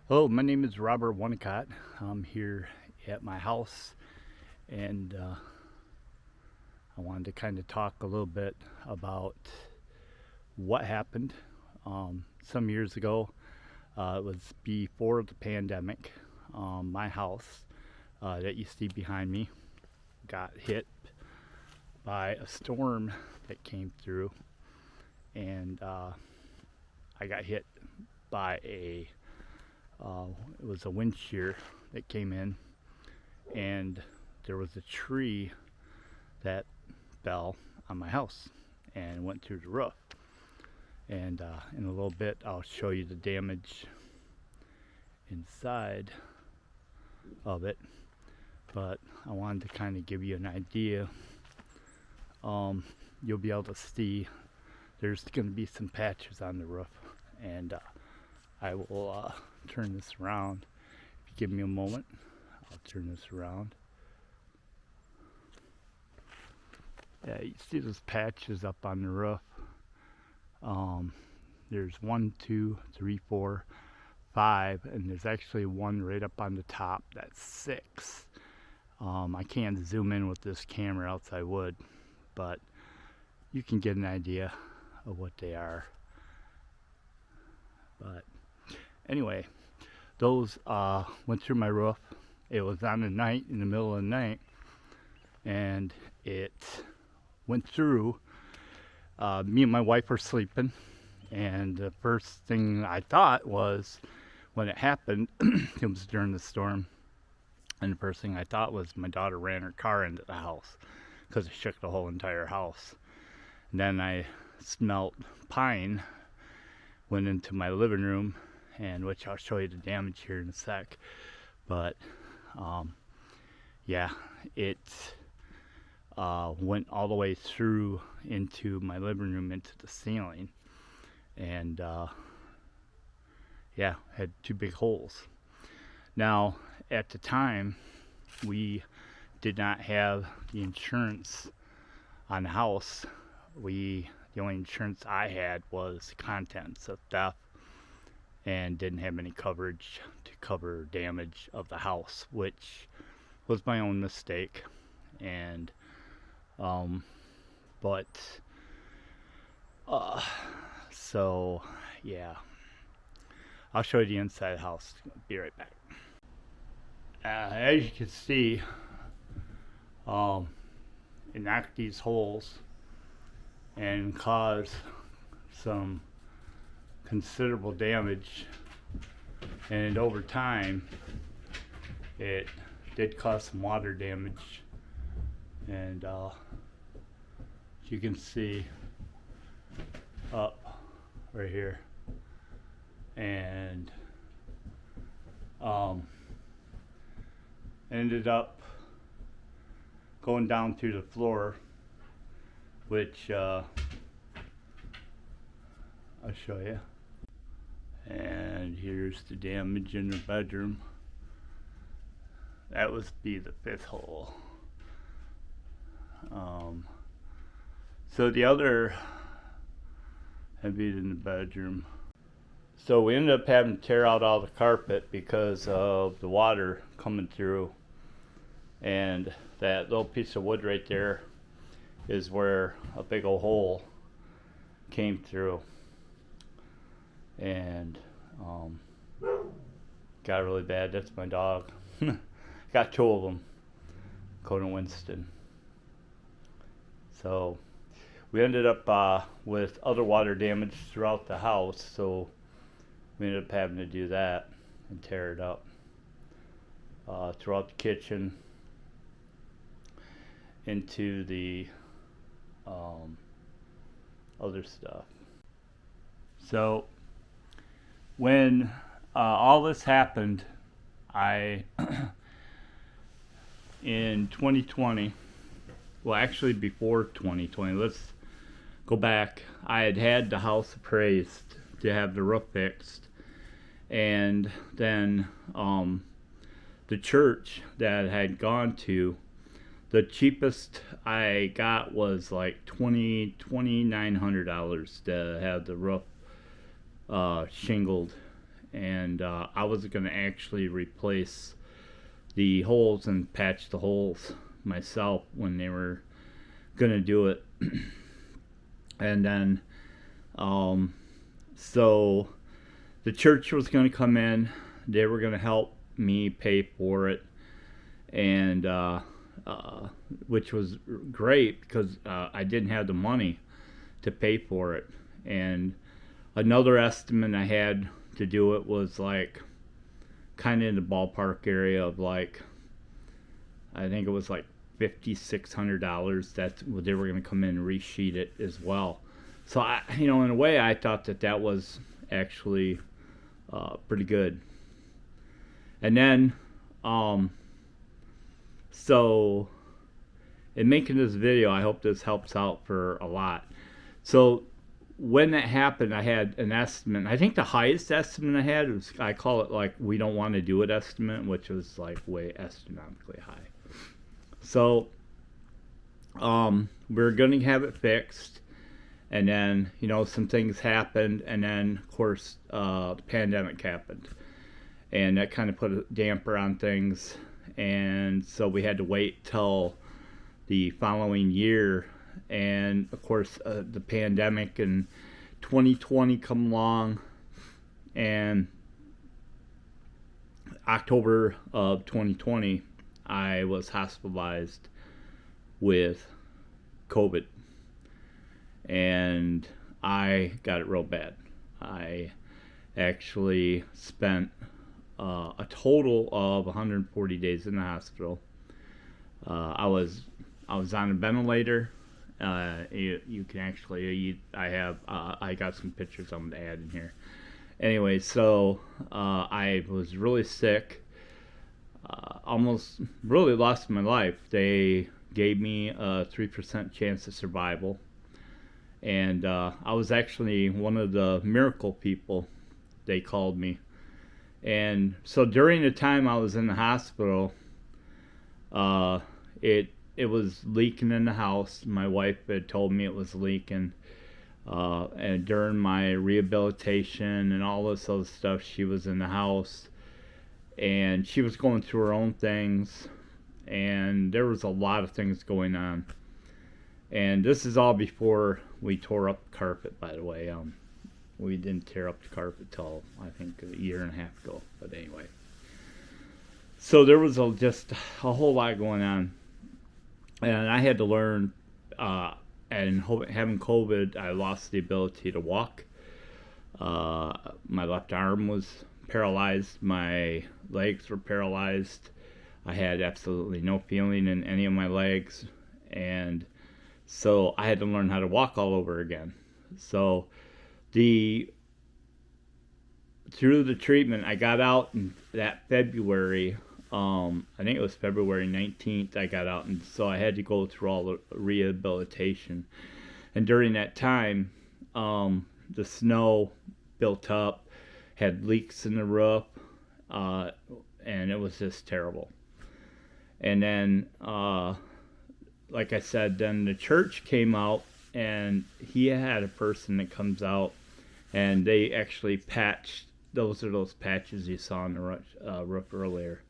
Hello, my name is Robert Winnicott. I'm here at my house, and I wanted to kind of talk a little bit about what happened some years ago. It was before the pandemic. My house that you see behind me got hit by a storm that came through, and I got hit by it was a wind shear that came in, and there was a tree that fell on my house and went through the roof. And in a little bit, I'll show you the damage inside of it. But I wanted to kind of give you an idea. You'll be able to see there's going to be some patches on the roof, and I will turn this around. If you give me a moment, I'll turn this around. Yeah, you see those patches up on the roof. There's 1, 2, 3, 4, 5, and there's actually one right up on the top. That's 6. I can't zoom in with this camera, else I would, but you can get an idea of what they are. But anyway, those went through my roof. It was on the night, in the middle of the night, and it went through. Me and my wife were sleeping, and the first thing I thought was, when it happened, it was during the storm, and the first thing I thought was my daughter ran her car into the house because it shook the whole entire house. And then I smelt pine, went into my living room, and which I'll show you the damage here in a sec. But yeah, it went all the way through into my living room, into the ceiling, and yeah, had 2 big holes. Now, at the time, we did not have the insurance on the house. The only insurance I had was contents of theft, and didn't have any coverage to cover damage of the house, which was my own mistake. And but so yeah, I'll show you the inside of the house. Be right back. As you can see, it knocked these holes and caused some considerable damage, and over time it did cause some water damage. And as you can see up right here, and ended up going down through the floor, which I'll show you. And here's the damage in the bedroom. That would be the 5th hole. So the other had been in the bedroom. So we ended up having to tear out all the carpet because of the water coming through. And that little piece of wood right there is where a big old hole came through. And got really bad. That's my dog. Got 2 of them, Coda Winston. So we ended up with other water damage throughout the house, so we ended up having to do that and tear it up throughout the kitchen, into the other stuff. So when all this happened, I in 2020, well, actually before 2020, let's go back. I had the house appraised to have the roof fixed, and then the church that I had gone to, the cheapest I got was like $2,900 to have the roof shingled and I was going to actually replace the holes and patch the holes myself when they were going to do it. And then, so the church was going to come in. They were going to help me pay for it, and which was great because I didn't have the money to pay for it. And another estimate I had to do it was like kind of in the ballpark area of like, I think it was like $5,600. That's what they were going to come in and resheet it as well. So I, in a way, I thought that was actually pretty good. And then, so in making this video, I hope this helps out for a lot. So when that happened, I had an estimate. I think the highest estimate I had was, I call it like we don't want to do it estimate, which was like way astronomically high. So we're going to have it fixed, and then some things happened, and then of course the pandemic happened, and that kind of put a damper on things, and so we had to wait till the following year. And of course the pandemic and 2020 come along, and October of 2020 I was hospitalized with COVID, and I got it real bad. I actually spent a total of 140 days in the hospital. I was on a ventilator. You can actually, I got some pictures I'm going to add in here. Anyway, so I was really sick, almost really lost my life. They gave me a 3% chance of survival, and I was actually one of the miracle people, they called me. And so during the time I was in the hospital, it was leaking in the house. My wife had told me it was leaking. And during my rehabilitation and all this other stuff, she was in the house. And she was going through her own things. And there was a lot of things going on. And this is all before we tore up the carpet, by the way. We didn't tear up the carpet till, I think, a year and a half ago. But anyway. So there was just a whole lot going on. And I had to learn, and having COVID, I lost the ability to walk. My left arm was paralyzed. My legs were paralyzed. I had absolutely no feeling in any of my legs. And so I had to learn how to walk all over again. So through the treatment, I got out in that February. I think it was February 19th I got out, and so I had to go through all the rehabilitation. And during that time, the snow built up, had leaks in the roof, and it was just terrible. And then, like I said, then the church came out, and he had a person that comes out, and they actually patched. Those are those patches you saw on the roof earlier.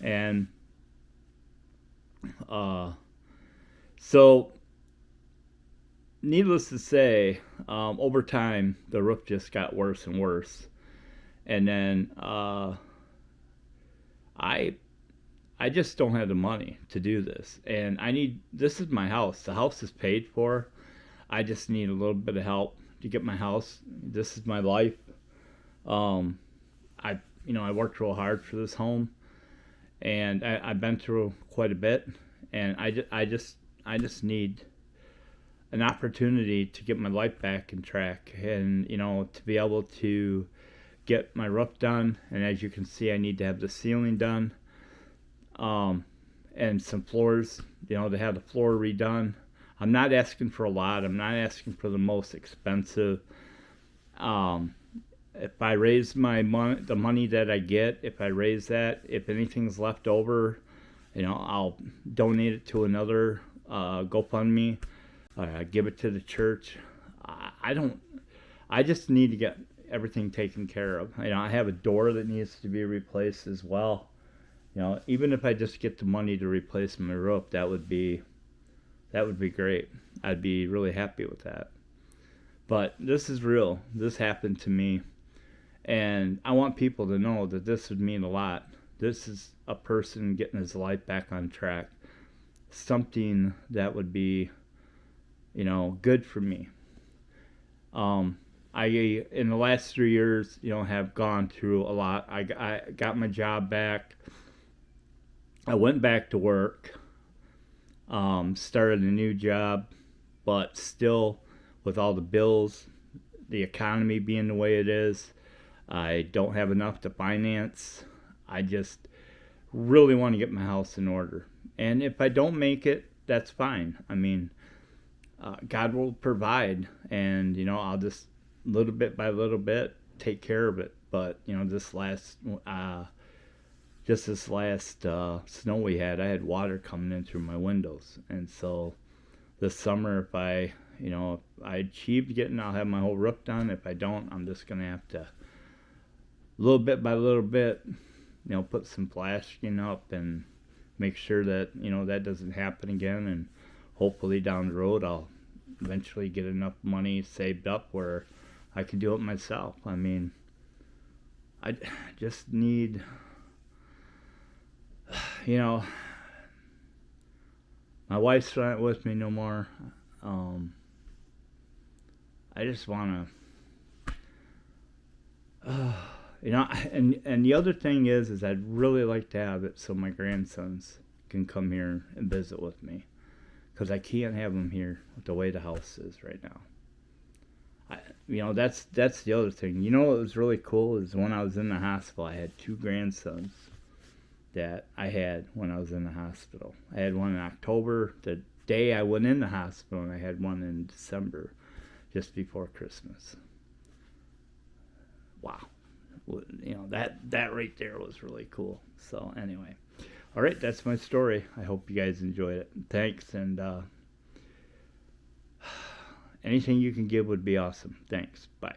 And so needless to say, over time the roof just got worse and worse. And then I just don't have the money to do this, and this is my house. The house is paid for. I just need a little bit of help to get my house. This is my life. I worked real hard for this home, and I've been through quite a bit, and I just need an opportunity to get my life back in track, and to be able to get my roof done. And as you can see, I need to have the ceiling done, and some floors, to have the floor redone. I'm not asking for a lot. I'm not asking for the most expensive. If I raise the money that I get, if anything's left over, I'll donate it to another GoFundMe, give it to the church. I just need to get everything taken care of. I have a door that needs to be replaced as well. Even if I just get the money to replace my roof, that would be great. I'd be really happy with that. But this is real. This happened to me. And I want people to know that this would mean a lot. This is a person getting his life back on track. Something that would be, good for me. I, in the last 3 years, have gone through a lot. I got my job back. I went back to work. Started a new job, but still, with all the bills, the economy being the way it is, I don't have enough to finance. I just really want to get my house in order. And if I don't make it, that's fine. God will provide, and I'll just little bit by little bit take care of it. But this last snow we had, I had water coming in through my windows, and so this summer, if I achieve getting, I'll have my whole roof done. If I don't, I'm just gonna have to, little bit by little bit, put some flashing up and make sure that that doesn't happen again. And hopefully down the road, I'll eventually get enough money saved up where I can do it myself. I just need, my wife's not with me no more. I just want to, and the other thing is I'd really like to have it so my grandsons can come here and visit with me, because I can't have them here with the way the house is right now. That's the other thing. What was really cool is when I was in the hospital, I had 2 grandsons that I had when I was in the hospital. I had one in October, the day I went in the hospital, and I had one in December, just before Christmas. Wow. That right there was really cool. So anyway, all right, that's my story. I hope you guys enjoyed it. Thanks, and anything you can give would be awesome. Thanks. Bye.